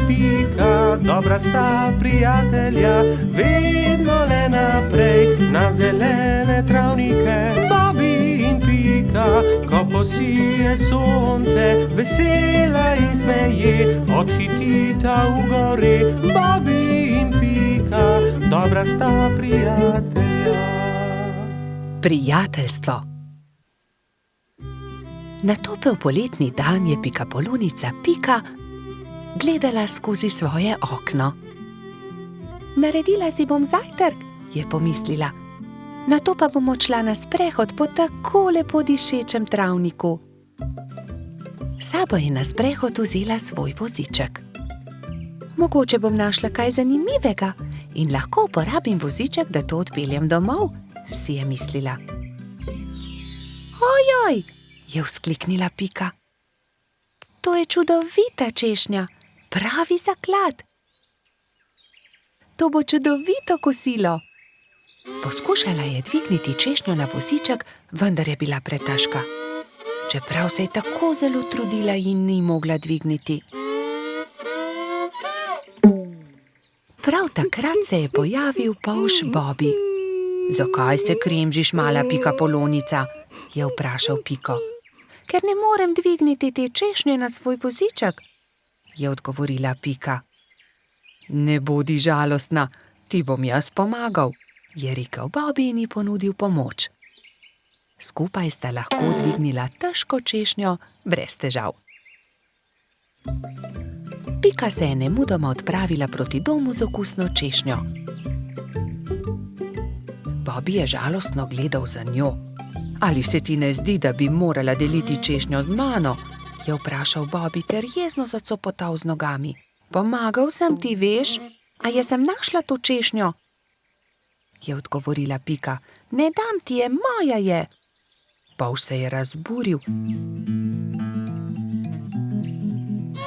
Pika, dobra sta prijatelja, vedno le naprej na zelene travnike. Bobby in Pika, ko posije sonce, vesela in smeje, odhitita v gore. Bobby in Pika, dobra sta prijatelja. Prijateljstvo. Na topel poletni dan je pikapolonica Pika gledala skozi svoje okno. Naredila si bom zajtrk, je pomislila. Nato pa bom odšla na sprehod po tako lepo dišečem travniku. Sabo je na sprehod vzela svoj voziček. Mogoče bom našla kaj zanimivega in lahko uporabim voziček, da to odpeljem domov, si je mislila. Ojoj, je vzkliknila Pika. To je čudovita češnja, pravi zaklad. To bo čudovito kosilo. Poskušala je dvigniti češnjo na voziček, vendar je bila pretežka. Čeprav se je tako zelo trudila in ni mogla dvigniti. Prav takrat se je pojavil polž Bobby. Zakaj se kremžiš, mala pikapolonica? Je vprašal Piko. Ker ne morem dvigniti te češnje na svoj voziček, je odgovorila Pika. Ne bodi žalostna, ti bom jaz pomagal, je rekel Bobby in ji ponudil pomoč. Skupaj sta lahko dvignila težko češnjo brez težav. Pika se je nemudoma odpravila proti domu z okusno češnjo. Bobby je žalostno gledal za njo. Ali se ti ne zdi, da bi morala deliti češnjo z mano? Je vprašal Bobby ter jezno zacopotal z nogami. Pomagal sem ti, veš, a jaz sem našla to češnjo, je odgovorila Pika. Ne dam ti je, moja je. Polž se je razburil.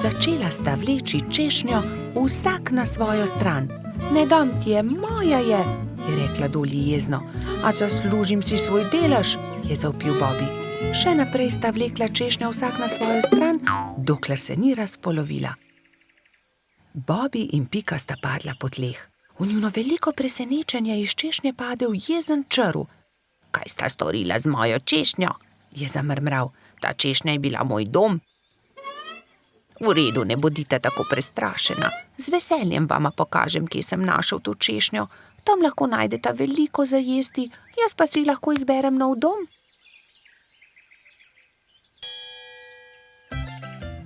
Začela sta vleči češnjo vsak na svojo stran. Ne dam ti je, moja je rekla Dolly jezno. A zaslužim si svoj delež, je zavpil Bobby. Še naprej sta vlekla češnjo vsak na svojo stran, dokler se ni razpolovila. Bobby in Pika sta padla po tleh. V njuno veliko presenečenje iz češnje padel jezen črv. Kaj sta storila z mojo češnjo? Je zamrmral. Ta češnja je bila moj dom. V redu, ne bodite tako prestrašena. Z veseljem vama pokažem, kje sem našel to češnjo. Tam lahko najdeta veliko za jesti, jaz pa si lahko izberem nov dom.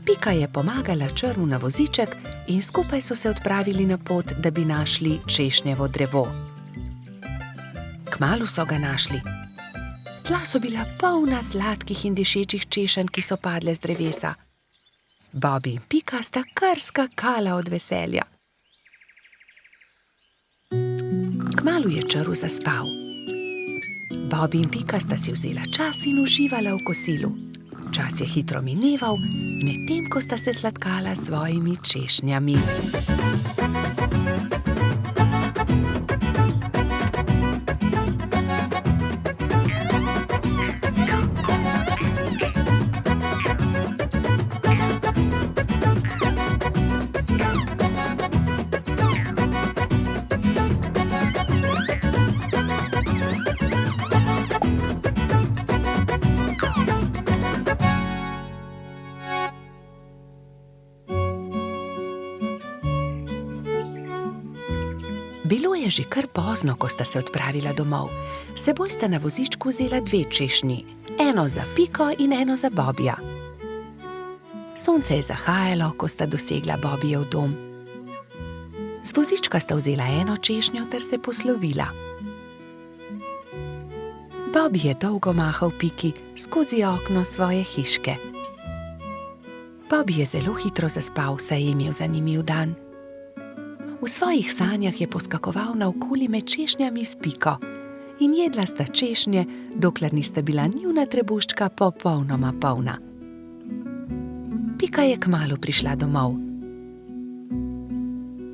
Pika je pomagala črvu na voziček in skupaj so se odpravili na pot, da bi našli češnjevo drevo. Kmalu so ga našli. Tla so bila polna sladkih in dišečih češenj, ki so padle z drevesa. Bobby in Pika sta kar skakala od veselja. Kmalu je črv zaspal. Bobby in Pika sta si vzela čas in uživala v kosilu. Čas je hitro mineval, medtem ko sta se sladkala s svojimi češnjami. Bilo je že kar pozno, ko sta se odpravila domov. S seboj sta na vozičku vzela 2 češnji, eno za Piko in eno za Bobbyja. Sonce je zahajalo, ko sta dosegla Bobbyjev dom. Z vozička sta vzela eno češnjo ter se poslovila. Bobby je dolgo mahal Piki skozi okno svoje hiške. Bobby je zelo hitro zaspal, saj je imel zanimiv dan. V svojih sanjah je poskakoval naokoli med češnjami s Piko in jedla sta češnje, dokler nista bila njuna trebuščka popolnoma polna. Pika je kmalu prišla domov.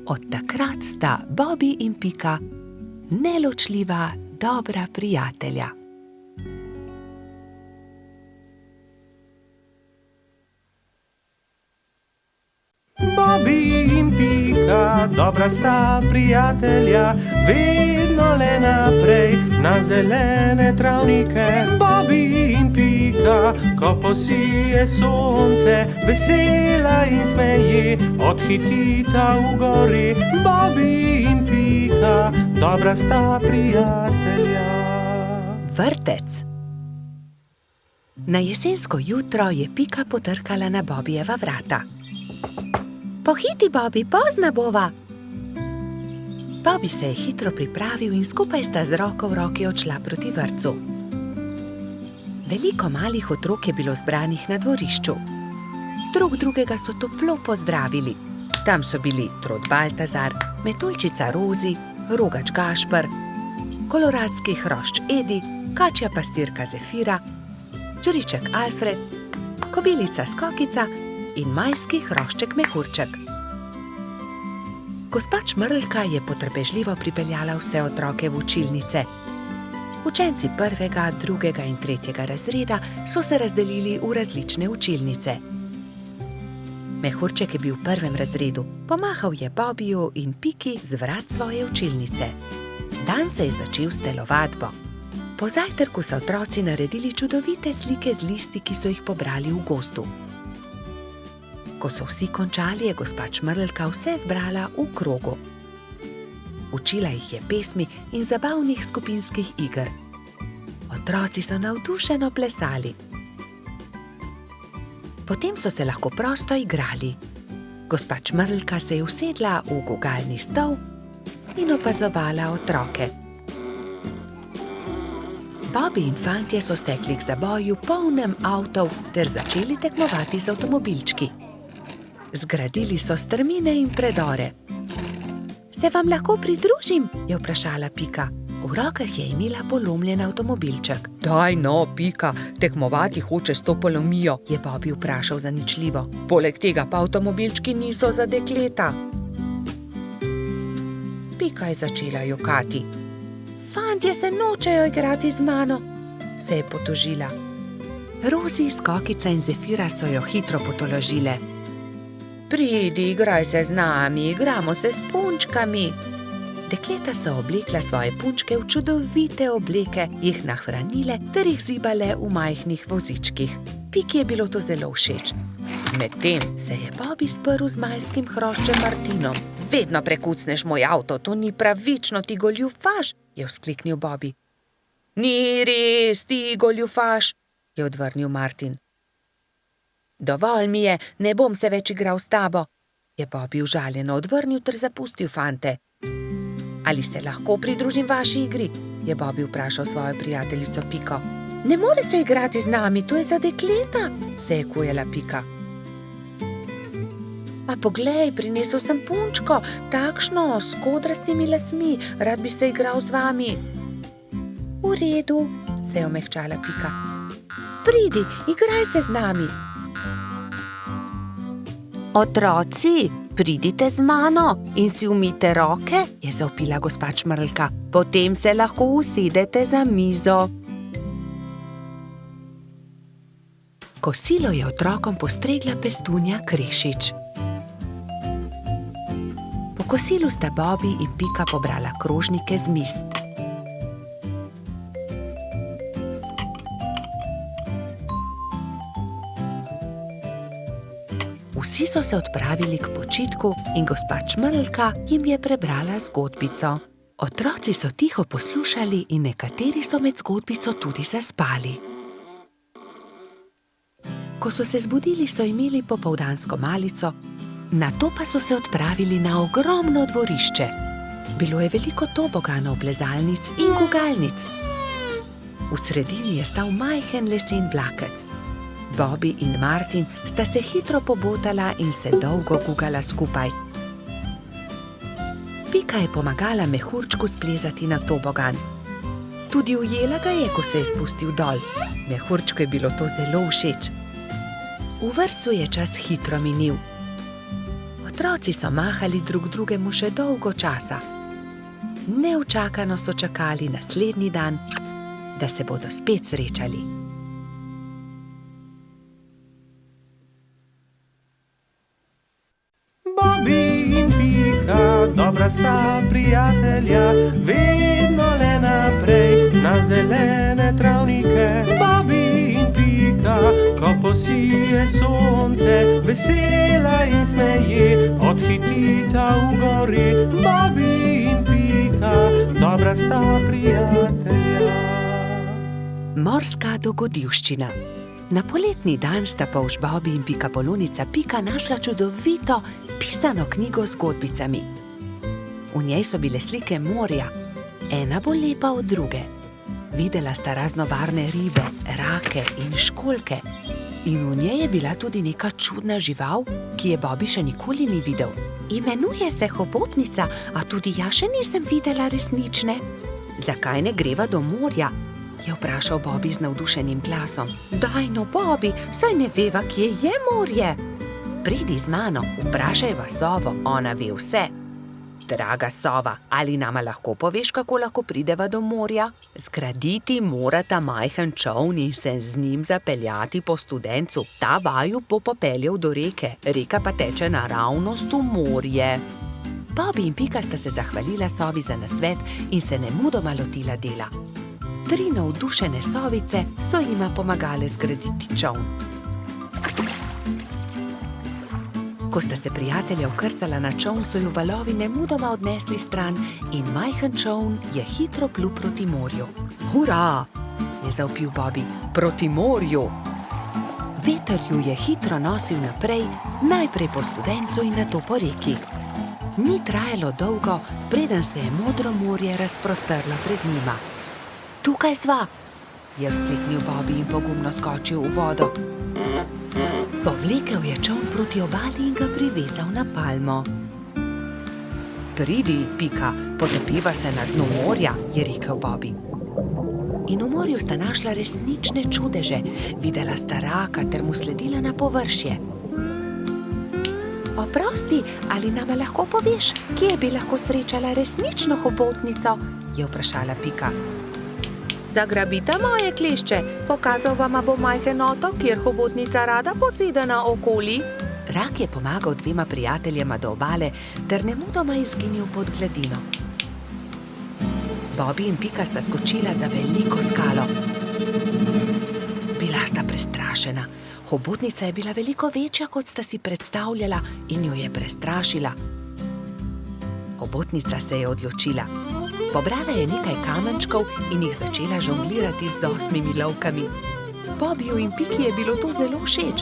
Od takrat sta Bobby in Pika neločljiva, dobra prijatelja. Bobby in Pika, dobra sta prijatelja, vedno le naprej na zelene travnike. Bobby in Pika, ko posije sonce, vesela in smeje, odhitita v gori. Bobby in Pika, dobra sta prijatelja. Vrtec. Na jesensko jutro je Pika potrkala na Bobbyjeva vrata. Pohiti, Bobby, pozna bova. Bobby se je hitro pripravil in skupaj sta z roko v roki odšla proti vrtcu. Veliko malih otrok je bilo zbranih na dvorišču. Drug drugega so toplo pozdravili. Tam so bili Trod Baltazar, metuljčica Rozi, rogač Gašper, koloradski hrošč Edi, kačja pastirka Zefira, žriček Alfred, kobilica Skokica in majski hrošček Mehurček. Gospa Čmrlka je potrpežljivo pripeljala vse otroke v učilnice. Učenci 1., 2. in 3. razreda so se razdelili v različne učilnice. Mehurček je bil v 1. razredu, pomahal je Bobbyju in Piki z vrat svoje učilnice. Dan se je začel s telovadbo. Po zajtrku so otroci naredili čudovite slike z listi, ki so jih pobrali v gozdu. Ko so vsi končali, je gospa Čmrlka vse zbrala v krogu. Učila jih je pesmi in zabavnih skupinskih iger. Otroci so navdušeno plesali. Potem so se lahko prosto igrali. Gospa Čmrlka se je usedla v gugalni stol in opazovala otroke. Bobby in fantje so stekli k zaboju polnem avtov ter začeli tekmovati z avtomobilčki. Zgradili so strmine in predore. Se vam lahko pridružim? Je vprašala Pika. V rokah je imela polomljen avtomobilček. Daj no, Pika, tekmovati hoče s to polomijo, je Bobby vprašal zaničljivo. Poleg tega pa avtomobilčki niso za dekleta. Pika je začela jokati. Fantje se nočejo igrati z mano, se je potožila. Rozi, Skokica in Zefira so jo hitro potolažile. Pridi, igraj se z nami, igramo se s punčkami. Dekleta so oblekla svoje punčke v čudovite obleke, jih nahranile ter jih zibale v majhnih vozičkih. Piki je bilo to zelo všeč. Medtem se je Bobby sprl z majskim hroščem Martinom. Vedno prekucneš moj avto, to ni pravično, ti goljufaš, je vzkliknil Bobby. Ni res, ti goljufaš, je odvrnil Martin. Dovolj mi je, ne bom se več igral s tabo, je Bobby užaljeno odvrnil ter zapustil fante. Ali se lahko pridružim vaši igri, je Bobby vprašal svojo prijateljico Piko. Ne more se igrati z nami, to je za dekleta, se je kujala Pika. A poglej, prinesel sem punčko, takšno, s kodrastimi lasmi, rad bi se igral z vami. V redu, se je omehčala Pika. Pridi, igraj se z nami. Otroci, pridite z mano in si umijte roke, je zavpila gospa Čmrlka. Potem se lahko usedete za mizo. Kosilo je otrokom postregla pestunja Krešič. Po kosilu sta Bobby in Pika pobrala krožnike z miz. Vsi so se odpravili k počitku in gospa Čmrlka jim je prebrala zgodbico. Otroci so tiho poslušali in nekateri so med zgodbico tudi zaspali. Ko so se zbudili, so imeli popoldansko malico, nato pa so se odpravili na ogromno dvorišče. Bilo je veliko toboganov, plezalnic in gugalnic. V sredini je stal majhen lesen vlakec. Bobby in Martin sta se hitro pobotala in se dolgo gugala skupaj. Pika je pomagala Mehurčku splezati na tobogan. Tudi ujela ga je, ko se je spustil dol. Mehurčku je bilo to zelo všeč. V vrtcu je čas hitro minil. Otroci so mahali drug drugemu še dolgo časa. Neučakano so čakali naslednji dan, da se bodo spet srečali. Bobby in Pika dobra sta prijatelja, vedno le naprej na zelene travnike. Bobby in Pika, ko posije sonce, vesela in smeje, odhitita v gori. Bobby in Pika, dobra sta prijatelja. Morska dogodivščina. Na poletni dan sta polž Bobby in Pikapolonica Pika našla čudovito pisano knjigo z zgodbicami. V njej so bile slike morja, ena bolj lepa od druge. Videla sta raznobarvne ribe, rake in školjke. In v njej je bila tudi neka čudna žival, ki je Bobby še nikoli ni videl. Imenuje se hobotnica, a tudi jaz še nisem videla resnične. Zakaj ne greva do morja? Je vprašal Bobby z navdušenim glasom. Daj no, Bobby, saj ne veva, kje je morje. Pridi z mano, vprašajva sovo, ona ve vse. Draga sova, ali nama lahko poveš, kako lahko prideva do morja? Zgraditi morata majhen čoln in se z njim zapeljati po studencu. Ta vaju bo popeljal do reke, reka pa teče naravnost v morje. Bobby in Pika sta se zahvalila sovi za nasvet in se nemudoma lotila dela. 3 navdušene sovice so jima pomagale zgraditi čoln. Ko sta se prijatelja vkrcala na čoln, so ju valovi nemudoma odnesli stran in majhen čoln je hitro plul proti morju. Hurra, je zavpil Bobby, proti morju! Veter ju je hitro nosil naprej, najprej po studencu in nato po reki. Ni trajalo dolgo, preden se je modro morje razprostrlo pred njima. Tukaj sva, je vzkliknil Bobby in pogumno skočil v vodo. Povlekel je čoln proti obali in ga privezal na palmo. Pridi, Pika, potopiva se na dnu morja, je rekel Bobby. In v morju sta našla resnične čudeže, videla sta raka ter mu sledila na površje. Oprosti, ali nama lahko poveš, kje bi lahko srečala resnično hobotnico? Je vprašala Pika. Zagrabita moje klešče, pokazal vama bo majhen otok, kjer hobotnica rada posede naokoli. Rak je pomagal 2 prijateljema do obale ter nemudoma izginil pod gladino. Bobby in Pika sta skočila za veliko skalo. Bila sta prestrašena. Hobotnica je bila veliko večja, kot sta si predstavljala, in jo je prestrašila. Hobotnica se je odločila. Pobrala je nekaj kamenčkov in jih začela žonglirati z 8 lovkami. Bobbyju in Piki je bilo to zelo všeč.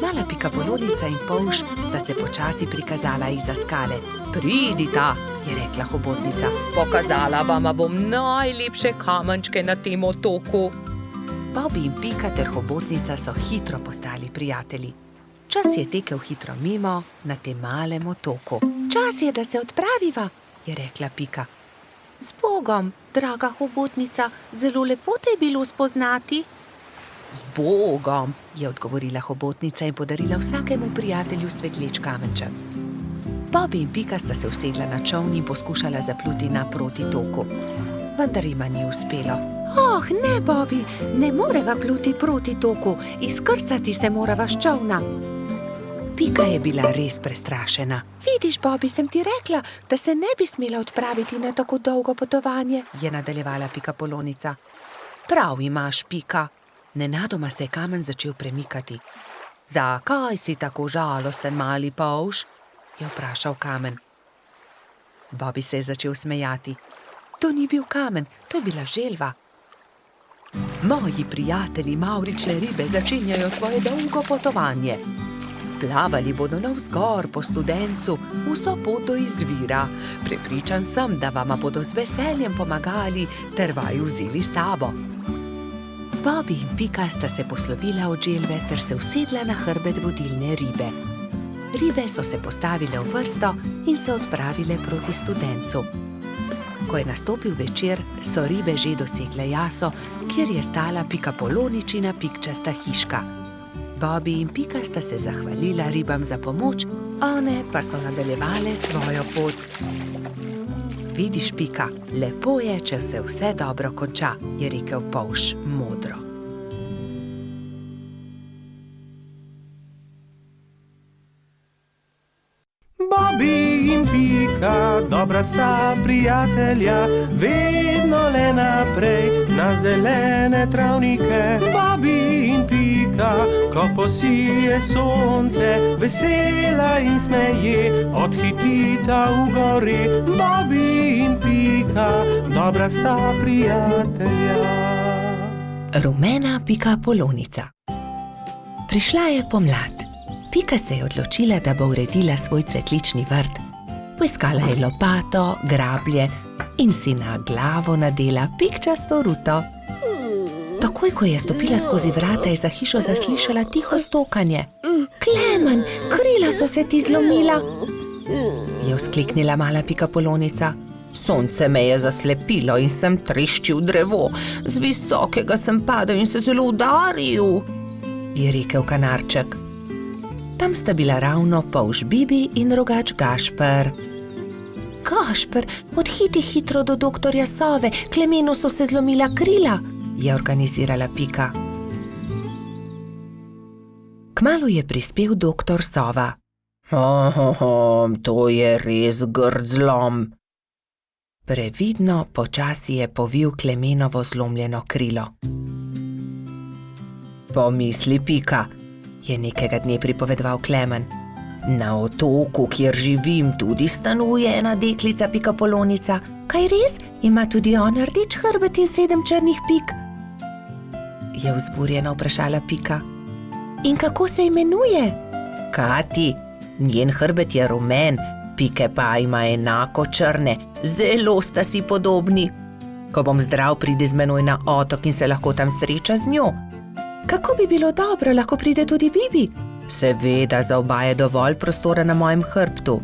Mala Pikapolonica in polž sta se počasi prikazala izza skale. Pridita, je rekla hobotnica. Pokazala vama bom najlepše kamenčke na tem otoku. Bobby in Pika ter hobotnica so hitro postali prijatelji. Čas je tekel hitro mimo na tem malem otoku. Čas je, da se odpraviva, je rekla Pika. Z Bogom, draga hobotnica, zelo lepo te je bilo spoznati. Z Bogom, je odgovorila hobotnica in podarila vsakemu prijatelju svetleč kamenček. Bobby in Pika sta se usedla na čoln in poskušala zapluti naproti toku. Vendar jima ni uspelo. Oh, ne, Bobby, ne moreva pluti proti toku, izkrcati se morava s čolna. Pika je bila res prestrašena. Vidiš, Bobby, sem ti rekla, da se ne bi smela odpraviti na tako dolgo potovanje, je nadaljevala Pikapolonica. Prav imaš, Pika. Nenadoma se je kamen začel premikati. Zakaj si tako žalosten, mali polž? Je vprašal kamen. Bobby se je začel smejati. To ni bil kamen, to je bila želva. Moji prijatelji mavrične ribe začenjajo svoje dolgo potovanje. Plavali bodo navzgor po studencu, vso pot do izvira. Prepričan sem, da vama bodo z veseljem pomagali ter vaju vzeli s sabo. Bobby in Pika sta se poslovila od želve ter se usedla na hrbet vodilne ribe. Ribe so se postavile v vrsto in se odpravile proti studencu. Ko je nastopil večer, so ribe že dosegle jaso, kjer je stala Pikapoloničina pikčasta hiška. Bobby in Pika sta se zahvalila ribam za pomoč, one pa so nadaljevale svojo pot. Vidiš, Pika, lepo je, če se vse dobro konča, je rekel polž modro. Bobby Bobby in Pika, dobra sta prijatelja, vedno le naprej na zelene travnike. Bobby in Pika, ko posije sonce, vesela in smeje, odhitita v gori. Bobby in Pika, dobra sta prijatelja. Rumena pikapolonica. Prišla je pomlad. Pika se je odločila, da bo uredila svoj cvetlični vrt. Poiskala je lopato, grablje in si na glavo nadela pikčasto ruto. Takoj, ko je stopila skozi vrata, je za hišo zaslišala tiho stokanje. Klemen, krila so se ti zlomila, je vzkliknila mala pikapolonica. Sonce me je zaslepilo in sem treščil drevo. Z visokega sem padel in se zelo udaril, je rekel kanarček. Tam sta bila ravno polž Bibi in rogač Gašper. Gašper, odhiti hitro do doktorja Sove, Klemenu so se zlomila krila, je organizirala Pika. Kmalu je prispel doktor Sova. To je res grd zlom. Previdno počasi je povil Klemenovo zlomljeno krilo. Pomisli, Pika, je nekega dne pripovedoval Klemen. Na otoku, kjer živim, tudi stanuje ena deklica pikapolonica. Kaj res? Ima tudi ona rdeč hrbet in 7 črnih pik? Je vzburjeno vprašala Pika. In kako se imenuje? Kati, njen hrbet je rumen, pike pa ima enako črne, zelo sta si podobni. Ko bom zdrav, pridi z menoj na otok in se lahko tam sreča z njo. Kako bi bilo dobro, lahko pride tudi Bibi? Seveda, za oba je dovolj prostora na mojem hrbtu.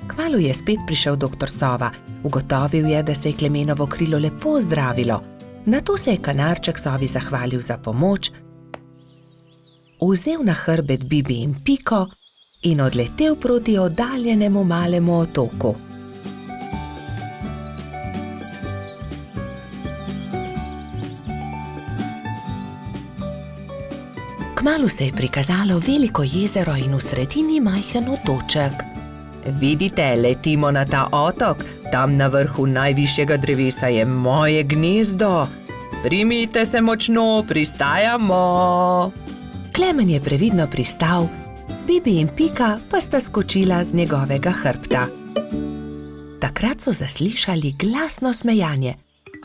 Kmalu je spet prišel doktor Sova. Ugotovil je, da se je Klemenovo krilo lepo zdravilo. Nato se je kanarček Sovi zahvalil za pomoč, vzel na hrbet Bibi in Piko in odletel proti oddaljenemu malemu otoku. Kmalu se je prikazalo veliko jezero in v sredini majhen otoček. Vidite, letimo na ta otok, tam na vrhu najvišjega drevesa je moje gnezdo. Primite se močno, pristajamo. Klemen je previdno pristal, Bibi in Pika pa sta skočila z njegovega hrbta. Takrat so zaslišali glasno smejanje.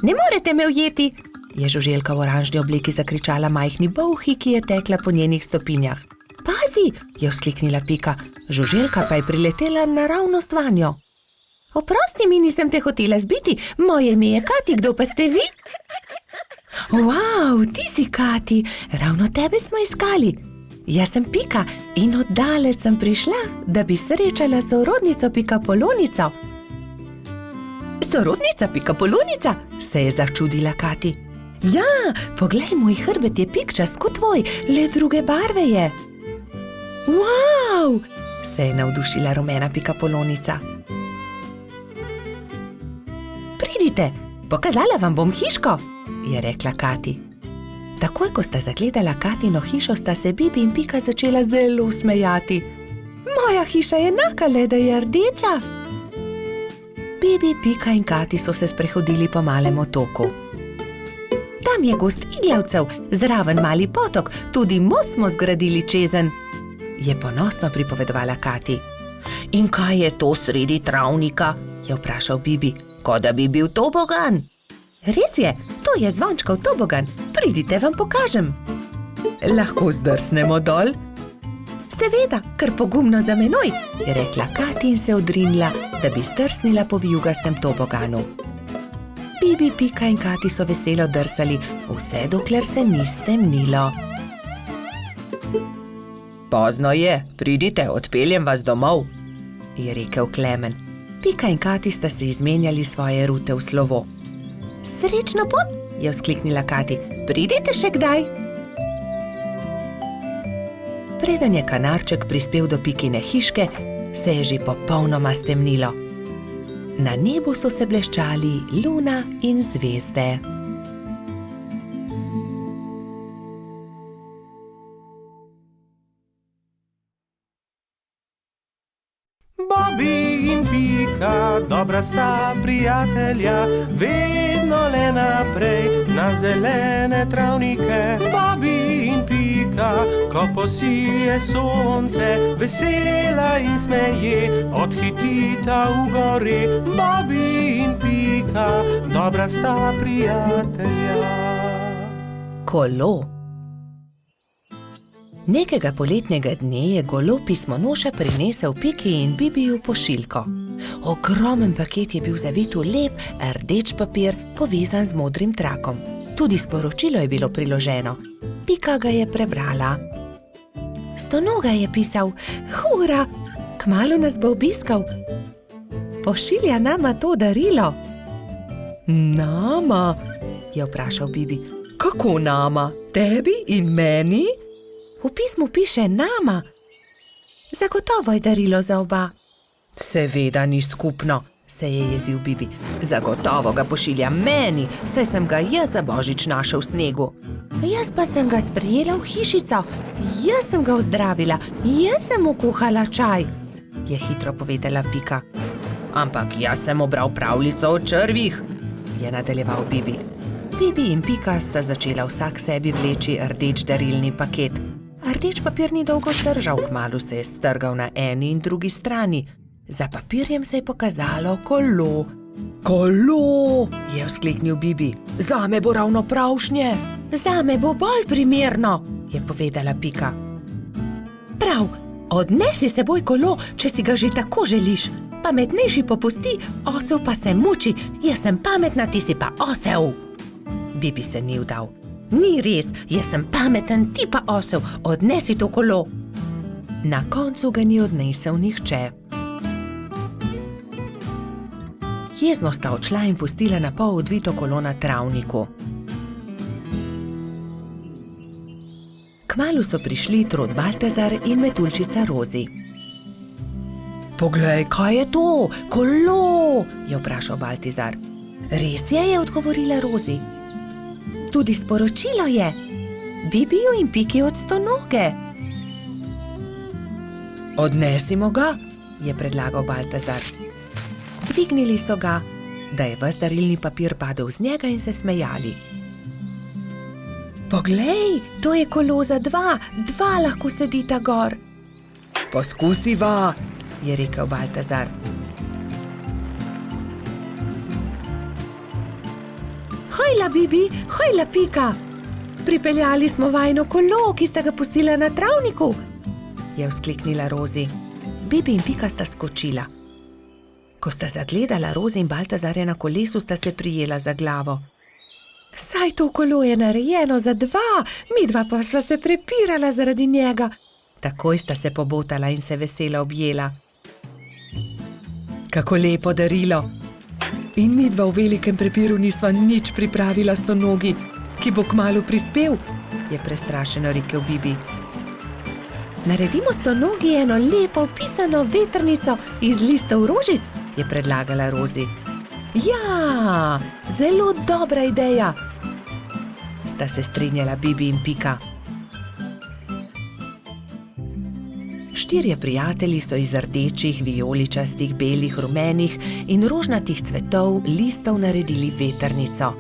Ne morete me ujeti, je žuželka v oranžni obleki zakričala majhni bolhi, ki je tekla po njenih stopinjah. Pazi, je vzkliknila Pika, žuželka pa je priletela naravnost vanjo. Oprosti mi, nisem te hotela zbiti, moje ime je Kati, kdo pa ste vi? Wow, ti si Kati, ravno tebe smo iskali. Jaz sem Pika in oddaleč sem prišla, da bi srečala sorodnico pikapolonico. Sorodnica pikapolonica, se je začudila Kati. Ja, poglej, moj hrbet je pikčast kot tvoj, le druge barve je. Wow, se je navdušila rumena pikapolonica. Pridite, pokazala vam bom hiško, je rekla Kati. Takoj, ko sta zagledala Katino hišo, sta se Bibi in Pika začela zelo smejati. Moja hiša je enaka, le da je rdeča. Bibi, Pika in Kati so se sprehodili po malem otoku. Tam je gost iglavcev, zraven mali potok, tudi most smo zgradili čezen, je ponosno pripovedovala Kati. In kaj je to sredi travnika? Je vprašal Bibi, kot da bi bil tobogan. Res je, to je zvončkov tobogan, pridite, vam pokažem. Lahko zdrsnemo dol? Seveda, kar pogumno za menoj, je rekla Kati in se odrinila, da bi zdrsnila po vijugastem toboganu. Bibi, Pika in Kati so veselo drsali, vse dokler se ni stemnilo. Pozno je, pridite, odpeljem vas domov, je rekel Klemen. Pika in Kati sta se izmenjali svoje rute v slovo. Srečno pot, je vzkliknila Kati, pridite še kdaj. Preden je kanarček prispel do Pikine hiške, se je že popolnoma stemnilo. Na nebu so se bleščali luna in zvezde. Bobby in Pika, dobra sta prijatelja, vedno le naprej na zelene travnike. Bobby in Pika, ko posije sonce, vesela in smeje, odhitita v gori. Bobby in Pika, dobra sta prijatelja. Kolo. Nekega poletnega dne je golo pismonoša prinesel Piki in Bibiju pošiljko. Ogromen paket je bil zavit v lep, rdeč papir, povezan z modrim trakom. Tudi sporočilo je bilo priloženo. Pika ga je prebrala. Stonoga je pisal: "Hura, kmalu nas bo obiskal. Pošilja nama to darilo." "Nama?" je vprašal Bibi. "Kako nama? Tebi in meni?" "V pismu piše nama. Zagotovo je darilo za oba." "Seveda ni skupno," se je jezil Bibi. "Zagotovo ga pošilja meni, saj sem ga jaz za božič našel v snegu." "Jaz pa sem ga sprejela v hišico, jaz sem ga ozdravila, jaz sem mu kuhala čaj," je hitro povedala Pika. "Ampak jaz sem obral pravljico o črvih," je nadaljeval Bibi. Bibi in Pika sta začela vsak sebi vleči rdeč darilni paket. Rdeč papir ni dolgo zdržal, kmalu se je strgal na eni in drugi strani. Za papirjem se je pokazalo kolo. "Kolo!" je vzkliknil Bibi. "Zame bo ravno pravšnje." "Zame bo bolj primerno," je povedala Pika. "Prav, odnesi s seboj kolo, če si ga že tako želiš. Pametnejši popusti, osel pa se muči. Jaz sem pametna, ti si pa osel." Bibi se ni vdal. "Ni res, jaz sem pameten, ti pa osel, odnesi to kolo." Na koncu ga ni odnesel nihče. Jezno sta odšla in pustila na pol odvito kolo na travniku. Kmalu so prišli Trod Baltazar in Metuljčica Rozi. "Poglej, kaj je to? Kolo!" je vprašal Baltazar. "Res je," odgovorila Rozi. "Tudi sporočilo je. Bibiju in Piki od Stonoge." "Odnesimo ga," je predlagal Baltazar. Dvignili so ga, da je ves darilni papir padel z njega, in se smejali. "Poglej, to je kolo za dva lahko sedita gor." "Poskusiva," je rekel Baltazar. "Hojla, Bibi, hojla, Pika! Pripeljali smo vajino kolo, ki sta ga pustila na travniku," je vzkliknila Rozi. Bibi in Pika sta skočila. Ko sta zagledala Rozi in Baltazarja na kolesu, sta se prijela za glavo. "Saj to kolo je narejeno za dva, midva pa sva se prepirala zaradi njega." Takoj sta se pobotala in se veselo objela. "Kako lepo darilo! In midva v velikem prepiru nisva nič pripravila Stonogi, ki bo kmalu prispel," je prestrašeno rekel Bibi. "Naredimo Stonogi eno lepo pisano vetrnico iz listov rožic," je predlagala Rozi. "Ja, zelo dobra ideja," sta se strinjala Bibi in Pika. Štirje prijatelji so iz rdečih, vijoličastih, belih, rumenih in rožnatih cvetov listov naredili vetrnico.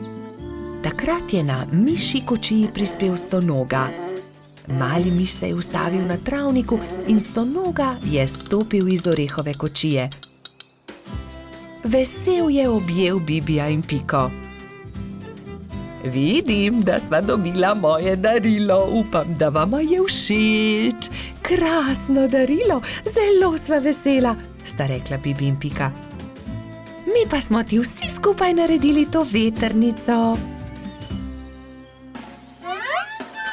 Takrat je na mišji kočiji prispel Stonoga. Mali miš se je ustavil na travniku in Stonoga je stopil iz orehove kočije. Vesel je objel Bibija in Piko. "Vidim, da sva dobila moje darilo, upam, da vama je všeč." "Krasno darilo, zelo sva vesela," sta rekla Bibi in Pika. "Mi pa smo ti vsi skupaj naredili to vetrnico."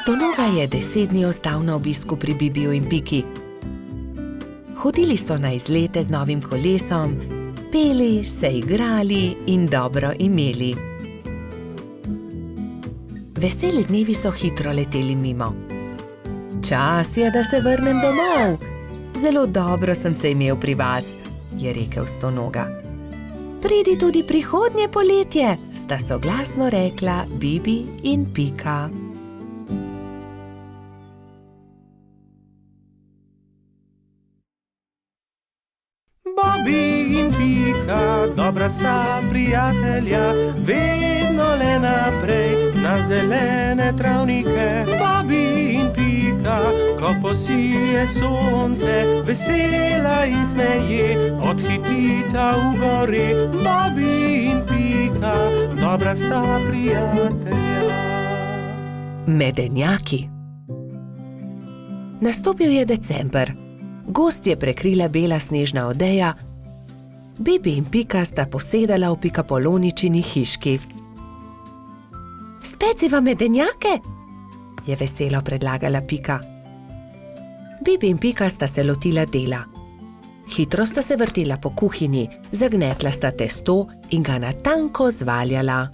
Stonoga je 10 dni ostal na obisku pri Bibiju in Piki. Hodili so na izlete z novim kolesom, peli, se igrali in dobro imeli. Veseli dnevi so hitro leteli mimo. "Čas je, da se vrnem domov. Zelo dobro sem se imel pri vas," je rekel Stonoga. "Pridi tudi prihodnje poletje," sta soglasno rekla Bibi in Pika. Bobby in Pika, dobra sta prijatelja, vedno le naprej na zelene travnike. Bobby in Pika, ko posije sonce, vesela in smeje, odhitita v gori. Bobby in Pika, dobra sta prijatelja. Medenjaki. Nastopil je december. Gozd je prekrila bela snežna odeja. Bibi in Pika sta posedala v Pikapoloničini hiški. Speciva medenjake? Je veselo predlagala Pika. Bibi in Pika sta se lotila dela. Hitro sta se vrtela po kuhinji, zagnetla sta testo in ga na tanko zvaljala.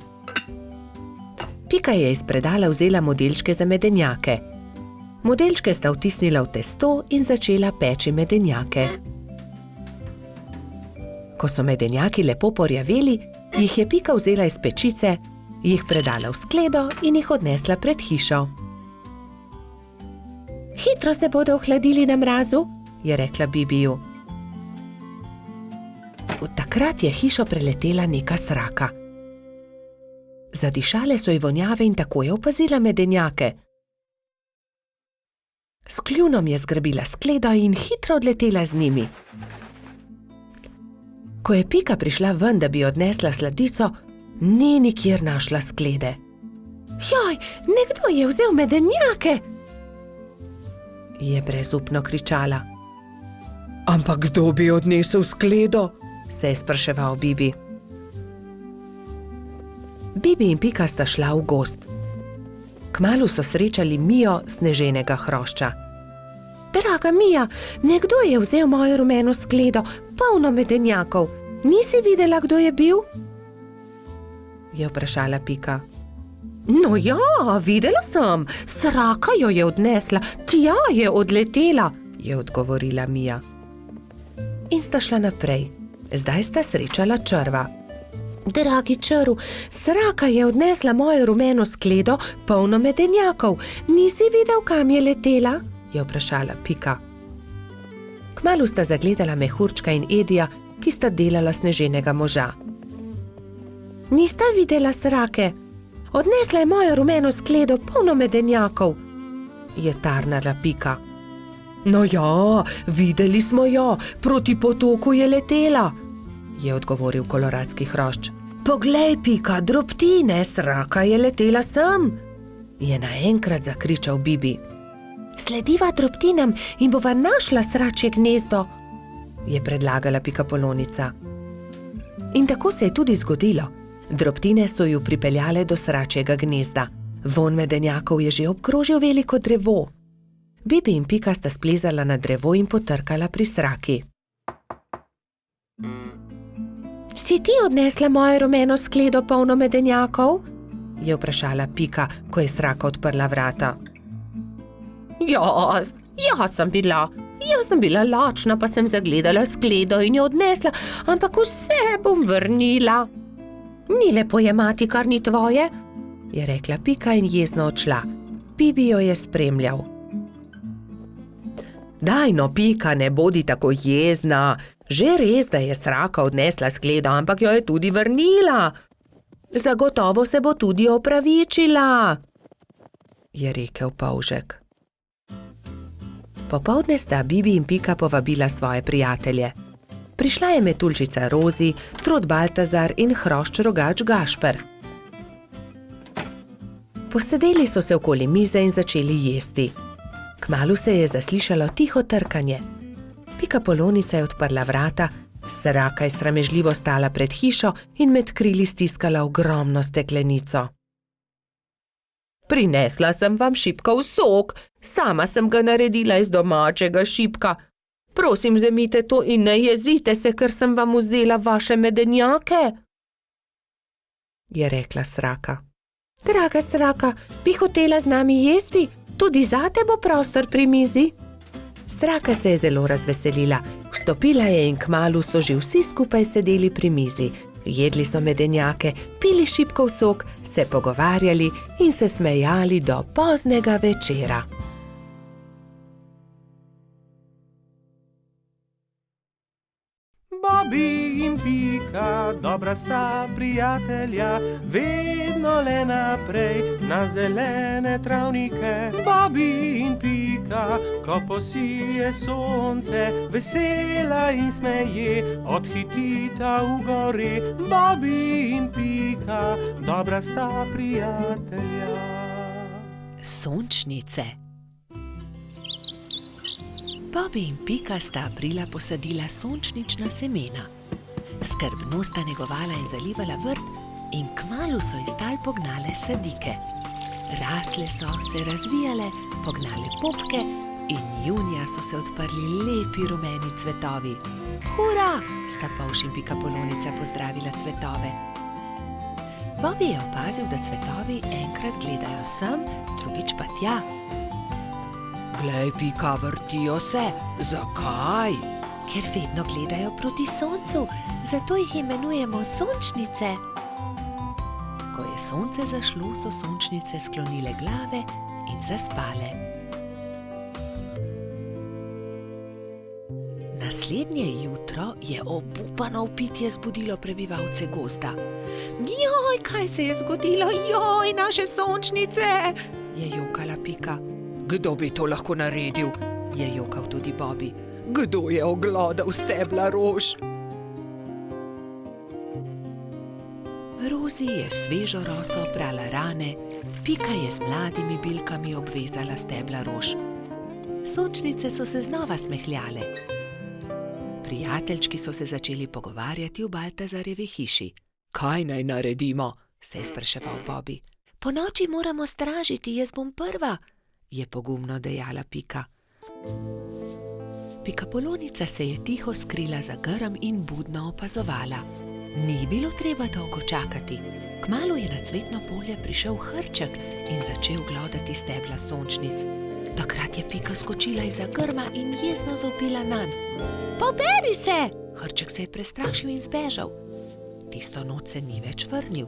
Pika je iz predala vzela modelčke za medenjake. Modelčke sta vtisnila v testo in začela peči medenjake. Ko so medenjaki lepo porjaveli, jih je Pika vzela iz pečice, jih predala v skledo in jih odnesla pred hišo. Hitro se bodo ohladili na mrazu, je rekla Bibiju. Takrat je hišo preletela neka sraka. Zadišale so ji vonjave in tako je opazila medenjake. S kljunom je zgrabila skledo in hitro odletela z njimi. Ko je Pika prišla ven, da bi odnesla sladico, ni nikjer našla sklede. Joj, nekdo je vzel medenjake! Je brezupno kričala. Ampak kdo bi odnesel skledo? Se je spraševal Bibi. Bibi in Pika sta šla v gozd. Kmalu so srečali Mijo sneženega hrošča. Draga Mija, nekdo je vzel mojo rumeno skledo, polno medenjakov. Nisi videla, kdo je bil? Je vprašala Pika. No ja, videla sem, sraka jo je odnesla, tja je odletela, je odgovorila Mija. In sta šla naprej. Zdaj sta srečala črva. Dragi črv, sraka je odnesla mojo rumeno skledo, polno medenjakov. Nisi videl, kam je letela? Je vprašala Pika. Kmalu sta zagledala Mehurčka in Edija, ki sta delala sneženega moža. Nista videla srake? Odnesla je mojo rumeno skledo, polno medenjakov, je tarnala Pika. No ja, videli smo jo, proti potoku je letela, je odgovoril koloradski hrošč. Poglej, Pika, drobtine, sraka je letela sem, je naenkrat zakričal Bibi. Slediva drobtinam in bova našla sračje gnezdo, je predlagala Pikapolonica. In tako se je tudi zgodilo. Drobtine so ju pripeljale do sračjega gnezda. Vonj medenjakov je že obkrožil veliko drevo. Bibi in Pika sta splezala na drevo in potrkala pri sraki. Si ti odnesla mojo rumeno skledo, polno medenjakov? Je vprašala Pika, ko je sraka odprla vrata. Jaz sem bila lačna, pa sem zagledala skledo in jo odnesla, ampak vse bom vrnila. Ni lepo jemati, kar ni tvoje, je rekla Pika in jezno odšla. Bibi jo je spremljal. Daj no, Pika, ne bodi tako jezna. Že res, da je sraka odnesla skledo, ampak jo je tudi vrnila. Zagotovo se bo tudi opravičila, je rekel polžek. Popoldne sta Bibi in Pika povabila svoje prijatelje. Prišla je metuljčica Rozi, trod Baltazar in hrošč rogač Gašper. Posedeli so se okoli mize in začeli jesti. Kmalu se je zaslišalo tiho trkanje. Pikapolonica je odprla vrata, sraka je sramežljivo stala pred hišo in med krili stiskala ogromno steklenico. Prinesla sem vam šipkov sok, sama sem ga naredila iz domačega šipka. Prosim, vzemite to in ne jezite se, ker sem vam vzela vaše medenjake, je rekla sraka. Draga sraka, bi hotela z nami jesti? Tudi zate bo prostor pri mizi. Sraka se je zelo razveselila, vstopila je in kmalu so že vsi skupaj sedeli pri mizi. Jedli so medenjake, pili šipkov sok, se pogovarjali in se smejali do poznega večera. Bobby in Pika, dobra sta prijatelja, vedno le naprej na zelene travnike. Bobby in Pika, ko posije sonce, vesela in smeje, odhitita v gori. Bobby in Pika, dobra sta prijatelja. Sončnice. Bobby in Pika sta aprila posadila sončnična semena. Skrbno sta negovala in zalivala vrt in kmalu so iz tal pognale sadike. Rasle so, se razvijale, pognale popke in junija so se odprli lepi rumeni cvetovi. Hura! Sta Polž in Pikapolonica pozdravila cvetove. Bobby je opazil, da cvetovi enkrat gledajo sem, drugič pa tja. Glej, Pika, vrtijo se. Zakaj? Ker vedno gledajo proti soncu, zato jih imenujemo sončnice. Ko je sonce zašlo, so sončnice sklonile glave in zaspale. Naslednje jutro je obupano vpitje zbudilo prebivalce gozda. Joj, kaj se je zgodilo? Joj, naše sončnice! Je jokala Pika. Kdo bi to lahko naredil? Je jokal tudi Bobby. Kdo je oglodal stebla rož? Rozi je svežo roso oprala rane, Pika je z mladimi bilkami obvezala stebla rož. Sončnice so se znova smehljale. Prijateljčki so se začeli pogovarjati v Baltazarjevi hiši. Kaj naj naredimo? Se je spraševal Bobby. Ponoči moramo stražiti, jaz bom prva, je pogumno dejala Pika. Pikapolonica se je tiho skrila za grm in budno opazovala. Ni bilo treba dolgo čakati. Kmalu je na cvetno polje prišel Hrček in začel glodati stebla sončnic. Takrat je Pika skočila izza grma in jezno zavpila nanj. Poberi se! Hrček se je prestrašil in zbežal. Tisto noč se ni več vrnil.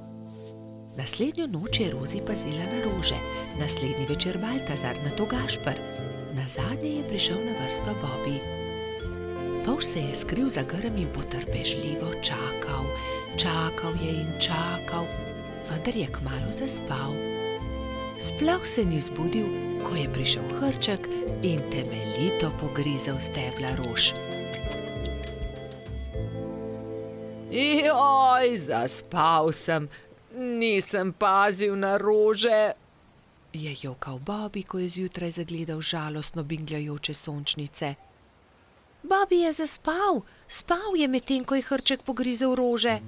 Naslednjo noč je Rozi pazila na rože, naslednji večer Baltazar, nato Gašper. Nazadnje je prišel na vrsto Bobby. Polž se je skril za grm in potrpežljivo čakal. Čakal je in čakal, vendar je kmalu zaspal. Sploh se ni zbudil, ko je prišel Hrček in temeljito pogrizel stebla rož. Joj, zaspal sem. Nisem pazil na rože, je jokal Bobby, ko je zjutraj zagledal žalostno bingljajoče sončnice. Bobby je zaspal, spal je medtem, ko je Hrček pogrizel rože.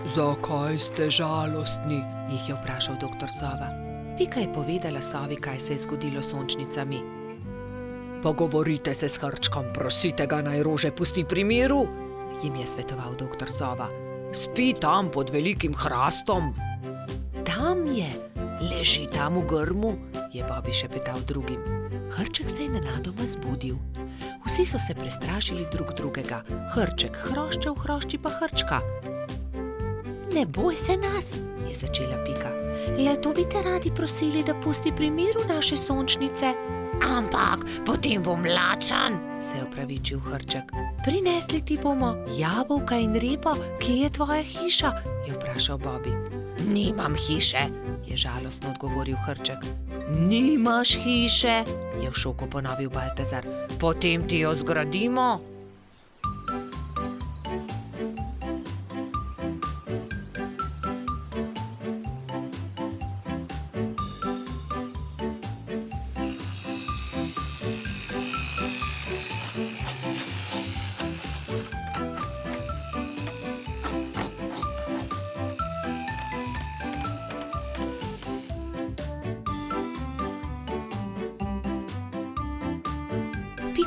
Zakaj ste žalostni? Jih je vprašal doktor Sova. Pika je povedala Sovi, kaj se je zgodilo s sončnicami. Pogovorite se s Hrčkom, prosite ga, naj rože pusti pri miru, jim je svetoval doktor Sova. Spi tam pod velikim hrastom. Tam je, leži tam v grmu, je Bobby šepetal drugim. Hrček se je nenadoma zbudil. Vsi so se prestrašili drug drugega. Hrček hroščev, hrošči pa Hrčka. Ne boj se nas, je začela Pika. Le to bi te radi prosili, da pusti pri miru naše sončnice. Ampak potem bom lačen, se je opravičil Hrček. Prinesli ti bomo jabolka in repo, kje je tvoja hiša, je vprašal Bobby. Nimam hiše, je žalostno odgovoril Hrček. Nimaš hiše, je v šoku ponovil Baltazar. Potem ti jo zgradimo.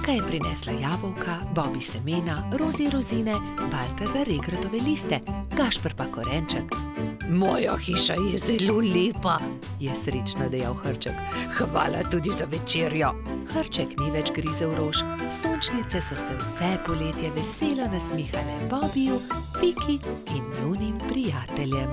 Pika je prinesla jabolka, Bobby semena, Rozi rozine, Baltazar regratove liste, Gašper pa korenček. Moja hiša je zelo lepa, je srečno dejal Hrček. Hvala tudi za večerjo. Hrček ni več grizel rož, sončnice so se vse poletje veselo nasmihale Bobbyju, Piki in njunim prijateljem.